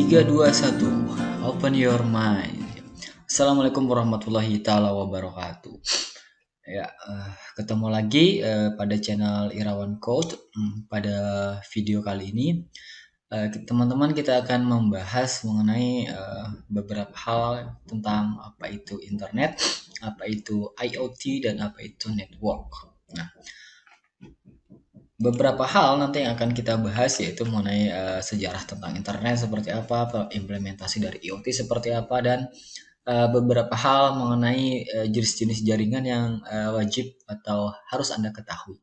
3, 2, 1. Open your mind. Assalamualaikum warahmatullahi taala wabarakatuh. Ya, ketemu lagi pada channel Irawan Code. Pada video kali ini, teman-teman kita akan membahas mengenai beberapa hal tentang apa itu internet, apa itu IoT, dan apa itu network. Nah, beberapa hal nanti yang akan kita bahas yaitu mengenai sejarah tentang internet seperti apa, implementasi dari IoT seperti apa, dan beberapa hal mengenai jenis-jenis jaringan yang wajib atau harus Anda ketahui.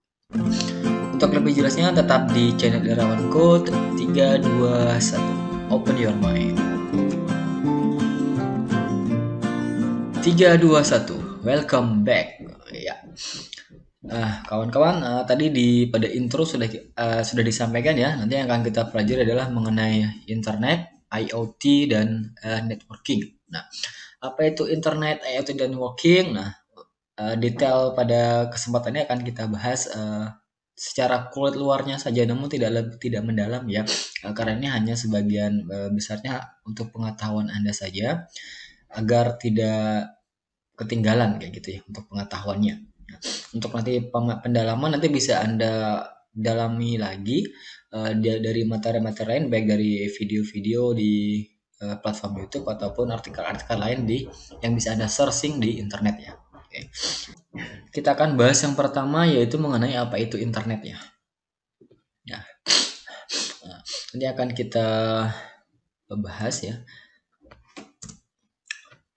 Untuk lebih jelasnya tetap di channel Irawan Code 321. Open your mind. 321. Welcome back. Ya. Kawan-kawan, tadi pada intro sudah disampaikan ya. Nanti yang akan kita pelajari adalah mengenai internet, IoT, dan networking. Nah, apa itu internet, IoT, dan networking? Nah, detail pada kesempatan ini akan kita bahas secara kulit luarnya saja, namun tidak mendalam ya, karena ini hanya sebagian besarnya untuk pengetahuan Anda saja, agar tidak ketinggalan kayak gitu ya untuk pengetahuannya. Nah, untuk nanti pendalaman nanti bisa Anda dalami lagi dari materi-materi lain, baik dari video-video di platform YouTube ataupun artikel-artikel lain yang bisa Anda searching di internet ya. Oke. Kita akan bahas yang pertama yaitu mengenai apa itu internet ya. Nah, nanti akan kita bahas ya.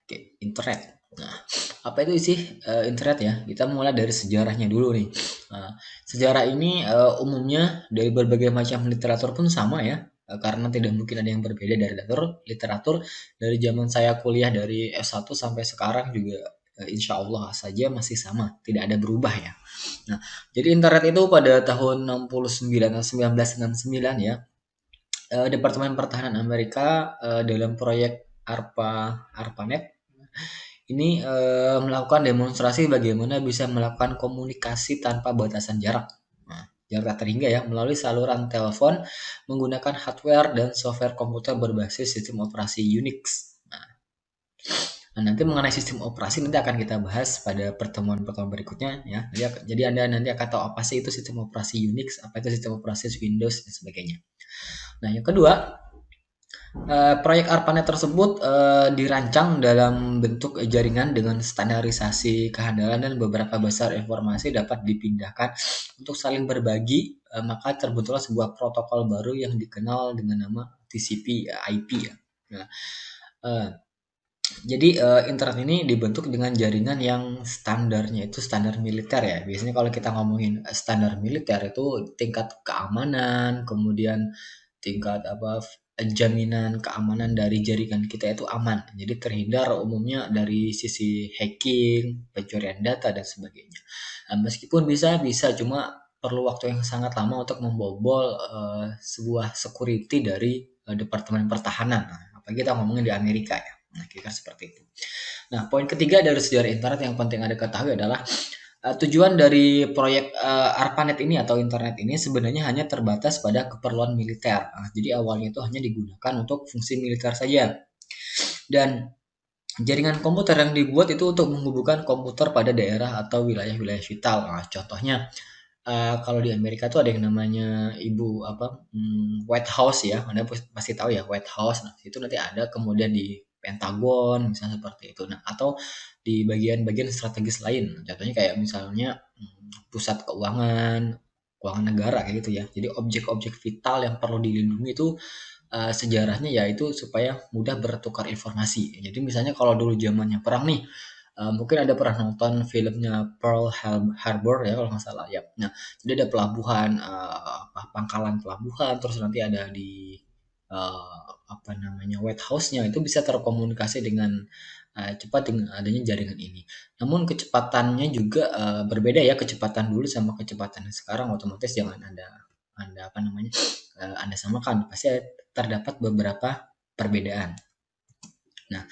Oke, internet. Nah, apa itu sih internet ya? Kita mulai dari sejarahnya dulu nih. Nah, sejarah ini umumnya dari berbagai macam literatur pun sama ya, karena tidak mungkin ada yang berbeda dari literatur dari zaman saya kuliah dari S1 sampai sekarang juga insya Allah saja masih sama, tidak ada berubah ya. Nah, jadi internet itu pada tahun 69 atau 1969 ya, Departemen Pertahanan Amerika dalam proyek ARPANET ini melakukan demonstrasi bagaimana bisa melakukan komunikasi tanpa batasan jarak. Nah, jarak tak terhingga ya, melalui saluran telepon menggunakan hardware dan software komputer berbasis sistem operasi Unix. Nah, nanti mengenai sistem operasi nanti akan kita bahas pada pertemuan-pertemuan berikutnya ya. Jadi Anda nanti akan tahu apa sih itu sistem operasi Unix, apa itu sistem operasi Windows dan sebagainya. Nah, yang kedua, proyek ARPANET tersebut dirancang dalam bentuk jaringan dengan standarisasi kehandalan dan beberapa besar informasi dapat dipindahkan untuk saling berbagi, maka terbentuklah sebuah protokol baru yang dikenal dengan nama TCP/IP ya. Nah, jadi internet ini dibentuk dengan jaringan yang standarnya itu standar militer ya. Biasanya kalau kita ngomongin standar militer itu tingkat keamanan, kemudian tingkat jaminan keamanan dari jaringan kita itu aman. Jadi terhindar umumnya dari sisi hacking, pencurian data dan sebagainya. Nah, meskipun bisa cuma perlu waktu yang sangat lama untuk membobol sebuah security dari Departemen Pertahanan. Nah, apalagi kita ngomongin di Amerika ya. Nah, kira-kira seperti itu. Nah, poin ketiga dari sejarah internet yang penting Anda ketahui adalah tujuan dari proyek ARPANET ini atau internet ini sebenarnya hanya terbatas pada keperluan militer. Nah, jadi awalnya itu hanya digunakan untuk fungsi militer saja. Dan jaringan komputer yang dibuat itu untuk menghubungkan komputer pada daerah atau wilayah-wilayah vital. Nah, contohnya kalau di Amerika tuh ada yang namanya White House ya. Anda pasti tahu ya White House. Nah, itu nanti ada kemudian di Pentagon misalnya seperti itu. Nah, atau di bagian-bagian strategis lain. Contohnya kayak misalnya pusat keuangan negara kayak gitu ya. Jadi objek-objek vital yang perlu dilindungi itu sejarahnya yaitu supaya mudah bertukar informasi. Jadi misalnya kalau dulu zamannya perang nih, mungkin ada pernah nonton filmnya Pearl Harbor ya kalau nggak salah ya. Nah, jadi ada pelabuhan, pangkalan pelabuhan, terus nanti ada di White House-nya itu bisa terkomunikasi dengan cepat dengan adanya jaringan ini. Namun kecepatannya juga berbeda ya, kecepatan dulu sama kecepatan sekarang otomatis jangan Anda samakan, pasti terdapat beberapa perbedaan. Nah,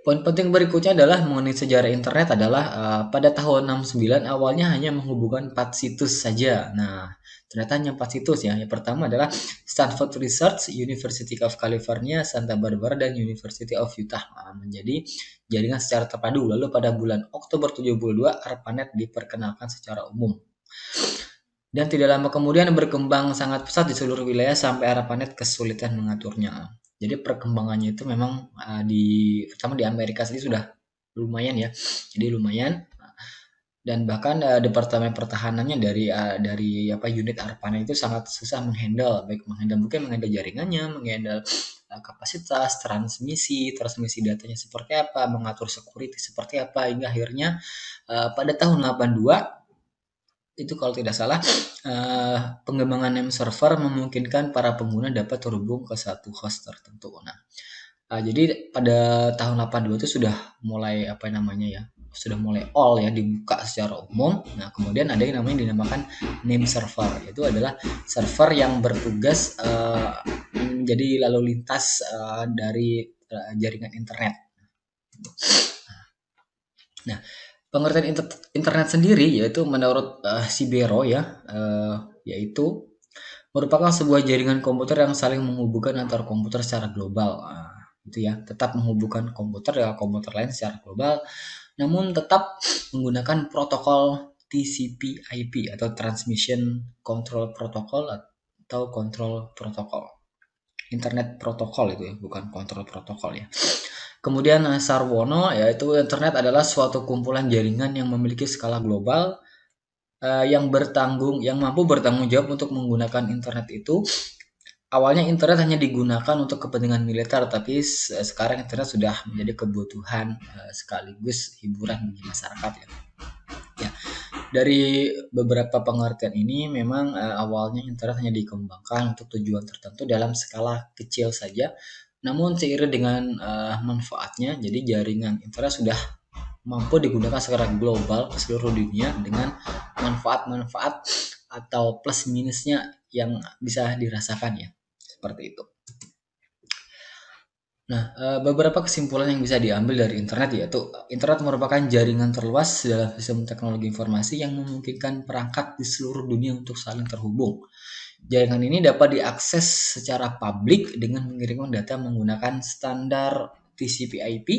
Poin penting berikutnya adalah mengenai sejarah internet adalah pada tahun 69 awalnya hanya menghubungkan 4 situs saja. Nah, ternyata hanya 4 situs ya. Yang pertama adalah Stanford Research, University of California, Santa Barbara, dan University of Utah menjadi jaringan secara terpadu. Lalu pada bulan Oktober 72 ARPANET diperkenalkan secara umum. Dan tidak lama kemudian berkembang sangat pesat di seluruh wilayah sampai ARPANET kesulitan mengaturnya. Jadi perkembangannya itu memang pertama di Amerika sendiri sudah lumayan ya. Jadi lumayan dan bahkan departemen pertahanannya dari unit ARPANET itu sangat susah menghandle, baik menghandle jaringannya, menghandle kapasitas, transmisi datanya seperti apa, mengatur security seperti apa, hingga akhirnya pada tahun 82 itu kalau tidak salah pengembangan name server memungkinkan para pengguna dapat terhubung ke satu host tertentu. Nah, jadi pada tahun 82 itu sudah mulai sudah mulai all ya dibuka secara umum. Nah, kemudian ada yang namanya dinamakan name server. Itu adalah server yang bertugas menjadi lalu lintas dari jaringan internet. Nah, pengertian internet sendiri yaitu menurut Sibero yaitu merupakan sebuah jaringan komputer yang saling menghubungkan antar komputer secara global. Itu ya, tetap menghubungkan komputer dengan komputer lain secara global, namun tetap menggunakan protokol TCP/IP atau Transmission Control Protocol atau Control Protocol. Internet protokol itu ya, bukan kontrol protokol ya. Kemudian Sarwono yaitu internet adalah suatu kumpulan jaringan yang memiliki skala global yang mampu bertanggung jawab untuk menggunakan internet itu. Awalnya internet hanya digunakan untuk kepentingan militer, tapi sekarang internet sudah menjadi kebutuhan sekaligus hiburan bagi masyarakat ya. Dari beberapa pengertian ini memang awalnya internet hanya dikembangkan untuk tujuan tertentu dalam skala kecil saja. Namun seiring dengan manfaatnya, jadi jaringan internet sudah mampu digunakan secara global ke seluruh dunia dengan manfaat-manfaat atau plus minusnya yang bisa dirasakan ya. Seperti itu. Nah, beberapa kesimpulan yang bisa diambil dari internet yaitu internet merupakan jaringan terluas dalam sistem teknologi informasi yang memungkinkan perangkat di seluruh dunia untuk saling terhubung. Jaringan ini dapat diakses secara publik dengan mengirimkan data menggunakan standar TCP/IP.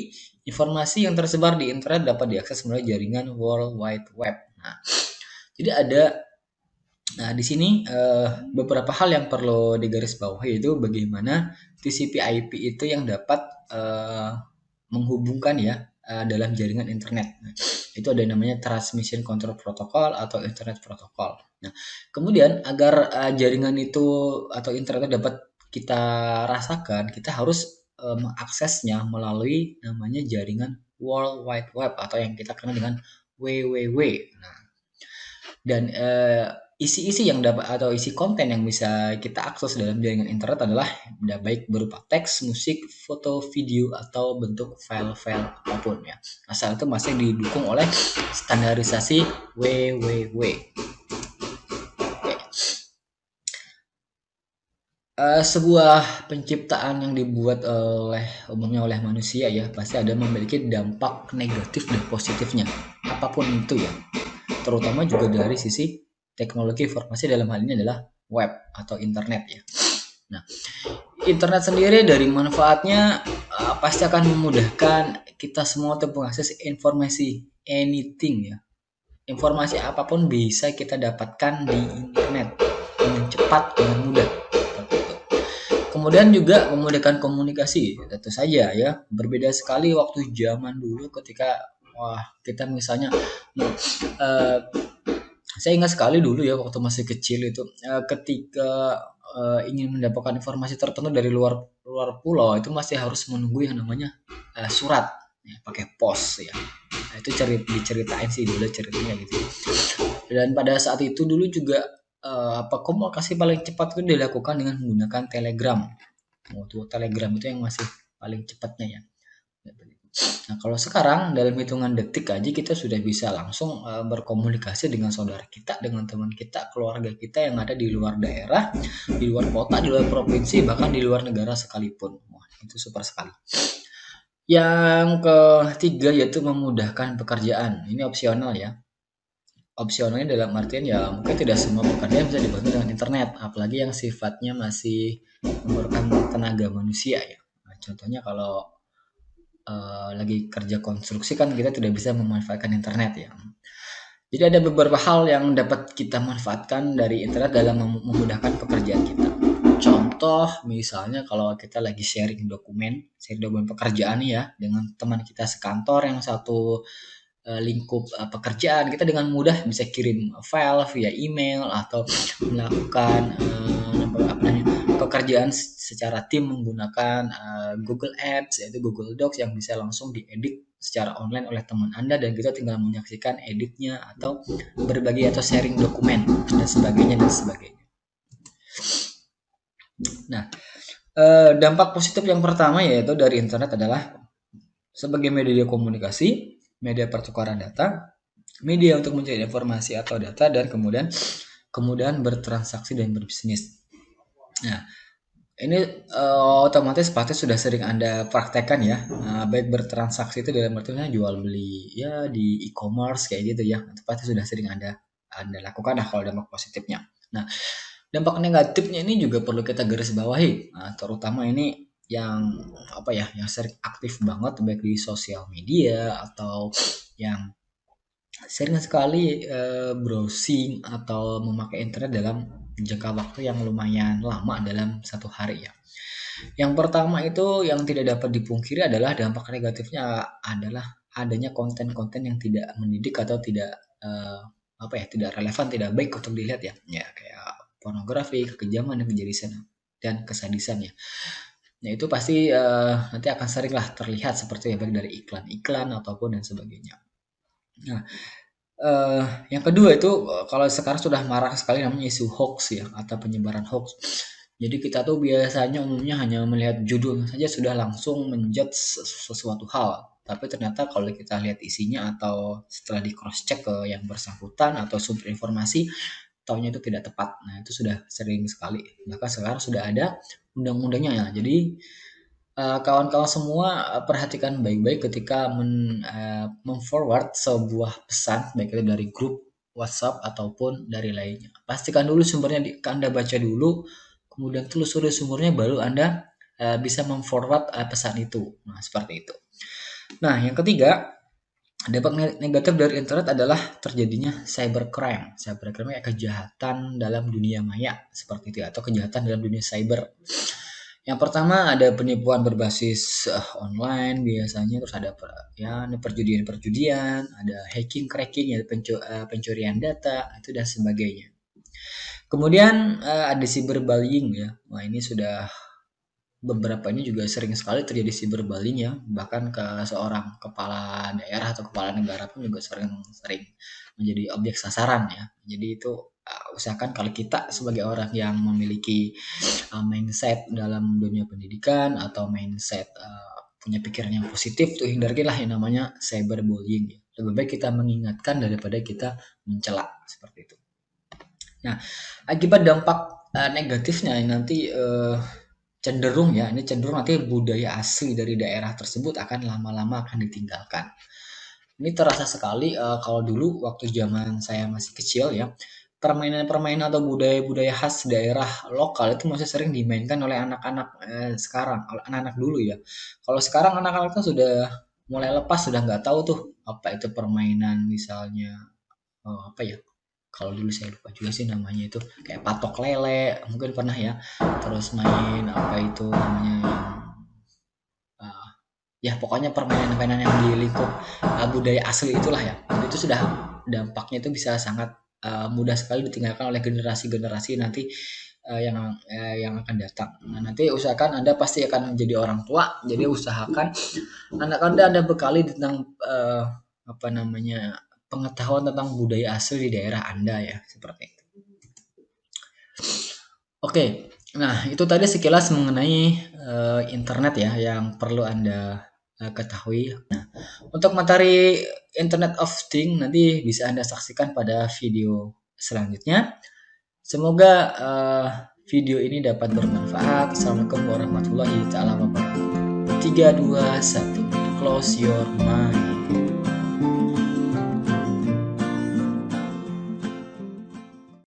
Informasi yang tersebar di internet dapat diakses melalui jaringan World Wide Web. Nah, di sini beberapa hal yang perlu digarisbawahi yaitu bagaimana TCP/IP itu yang dapat menghubungkan ya dalam jaringan internet. Nah, itu ada yang namanya Transmission Control Protocol atau Internet Protocol. Nah, kemudian agar jaringan itu atau internet dapat kita rasakan, kita harus mengaksesnya melalui namanya jaringan World Wide Web atau yang kita kenal dengan WWW. Nah, dan isi-isi yang dapat atau isi konten yang bisa kita akses dalam jaringan internet adalah baik berupa teks, musik, foto, video atau bentuk file-file apapun ya. Asal itu masih didukung oleh standarisasi WWW. Sebuah penciptaan yang dibuat umumnya oleh manusia ya pasti ada memiliki dampak negatif dan positifnya apapun itu ya, terutama juga dari sisi teknologi informasi dalam hal ini adalah web atau internet ya. Nah, internet sendiri dari manfaatnya pasti akan memudahkan kita semua untuk mengakses informasi anything ya. Informasi apapun bisa kita dapatkan di internet dengan cepat, dengan mudah. Kemudian juga memudahkan komunikasi, tentu saja ya. Berbeda sekali waktu zaman dulu ketika kita misalnya saya ingat sekali dulu ya waktu masih kecil itu ketika ingin mendapatkan informasi tertentu dari luar pulau itu masih harus menunggu yang namanya surat ya, pakai pos ya. Nah, itu diceritain sih dulu ceritanya gitu. Dan pada saat itu dulu juga komunikasi paling cepat itu dilakukan dengan menggunakan Telegram. Telegram itu yang masih paling cepatnya ya. Nah, kalau sekarang dalam hitungan detik aja kita sudah bisa langsung berkomunikasi dengan saudara kita, dengan teman kita, keluarga kita yang ada di luar daerah, di luar kota, di luar provinsi, bahkan di luar negara sekalipun. Wah, itu super sekali. Yang ketiga yaitu memudahkan pekerjaan. Ini opsional ya. Opsionalnya dalam artian ya mungkin tidak semua pekerjaan bisa dibantu dengan internet, apalagi yang sifatnya masih memerlukan tenaga manusia ya. Nah, contohnya kalau lagi kerja konstruksi kan kita tidak bisa memanfaatkan internet ya. Jadi ada beberapa hal yang dapat kita manfaatkan dari internet dalam memudahkan pekerjaan kita. Contoh misalnya kalau kita lagi sharing dokumen pekerjaan ya dengan teman kita sekantor yang satu lingkup pekerjaan, kita dengan mudah bisa kirim file via email atau melakukan apa namanya pekerjaan secara tim menggunakan Google Ads yaitu Google Docs yang bisa langsung diedit secara online oleh teman Anda dan kita tinggal menyaksikan editnya atau berbagi atau sharing dokumen dan sebagainya dan sebagainya. Nah, dampak positif yang pertama yaitu dari internet adalah sebagai media komunikasi, media pertukaran data, media untuk mencari informasi atau data, dan kemudian bertransaksi dan berbisnis. Nah, ini otomatis pasti sudah sering Anda praktekkan ya, baik bertransaksi itu dalam artinya jual beli ya di e-commerce kayak gitu ya, itu pasti sudah sering Anda lakukan lah kalau dampak positifnya. Nah, dampak negatifnya ini juga perlu kita garis bawahi, terutama ini yang apa ya, yang sering aktif banget baik di sosial media atau yang sering sekali browsing atau memakai internet dalam jangka waktu yang lumayan lama dalam satu hari ya. Yang pertama itu yang tidak dapat dipungkiri adalah dampak negatifnya adalah adanya konten-konten yang tidak mendidik atau tidak apa ya, tidak relevan, tidak baik untuk dilihat ya. Ya kayak pornografi, kekejaman dan kejadisan dan kesadisan ya. Nah itu pasti nanti akan sering lah terlihat seperti baik dari iklan-iklan ataupun dan sebagainya. Nah, yang kedua itu kalau sekarang sudah marak sekali namanya isu hoax ya atau penyebaran hoax. Jadi kita tuh biasanya umumnya hanya melihat judul saja sudah langsung menjudge sesuatu hal. Tapi ternyata kalau kita lihat isinya atau setelah di cross check ke yang bersangkutan atau sumber informasi, taunya itu tidak tepat. Nah itu sudah sering sekali. Maka sekarang sudah ada undang-undangnya ya. Jadi kawan-kawan semua perhatikan baik-baik ketika memforward sebuah pesan baik itu dari grup WhatsApp ataupun dari lainnya. Pastikan dulu sumbernya Anda baca dulu, kemudian telusuri sumbernya baru Anda bisa memforward pesan itu. Nah, seperti itu. Nah, yang ketiga, dampak negatif dari internet adalah terjadinya cybercrime. Cybercrime adalah kejahatan dalam dunia maya seperti itu atau kejahatan dalam dunia cyber. Yang pertama ada penipuan berbasis online biasanya, terus ada ya perjudian-perjudian, ada hacking, cracking, ya pencurian data itu dan sebagainya. Kemudian ada cyberbullying ya. Wah ini sudah beberapa ini juga sering sekali terjadi cyberbullying ya, bahkan ke seorang kepala daerah atau kepala negara pun juga sering menjadi objek sasaran ya. Jadi itu usahakan kalau kita sebagai orang yang memiliki mindset dalam dunia pendidikan atau mindset punya pikiran yang positif tuh hindarilah yang namanya cyberbullying ya. Lebih baik kita mengingatkan daripada kita mencela seperti itu. Nah, akibat dampak negatifnya nanti cenderung ya, ini cenderung nanti budaya asli dari daerah tersebut akan lama-lama akan ditinggalkan. Ini terasa sekali kalau dulu waktu zaman saya masih kecil ya, permainan-permainan atau budaya-budaya khas daerah lokal itu masih sering dimainkan oleh anak-anak sekarang, anak-anak dulu ya. Kalau sekarang anak-anak itu sudah mulai lepas, sudah nggak tahu tuh apa itu permainan misalnya apa ya. Kalau dulu saya lupa juga sih namanya itu kayak patok lele, mungkin pernah ya. Terus main apa itu namanya yang ya pokoknya permainan-permainan yang di lingkup budaya asli itulah ya. Jadi itu sudah dampaknya itu bisa sangat mudah sekali ditinggalkan oleh generasi-generasi nanti yang akan datang. Nah, nanti usahakan Anda pasti akan menjadi orang tua. Jadi usahakan anak Anda bekali tentang apa namanya pengetahuan tentang budaya asli di daerah Anda ya, seperti itu. Oke, nah itu tadi sekilas mengenai internet ya yang perlu Anda ketahui. Nah, untuk materi Internet of Things nanti bisa Anda saksikan pada video selanjutnya. Semoga video ini dapat bermanfaat. Assalamualaikum warahmatullahi wabarakatuh. 3, 2, 1. close your mind.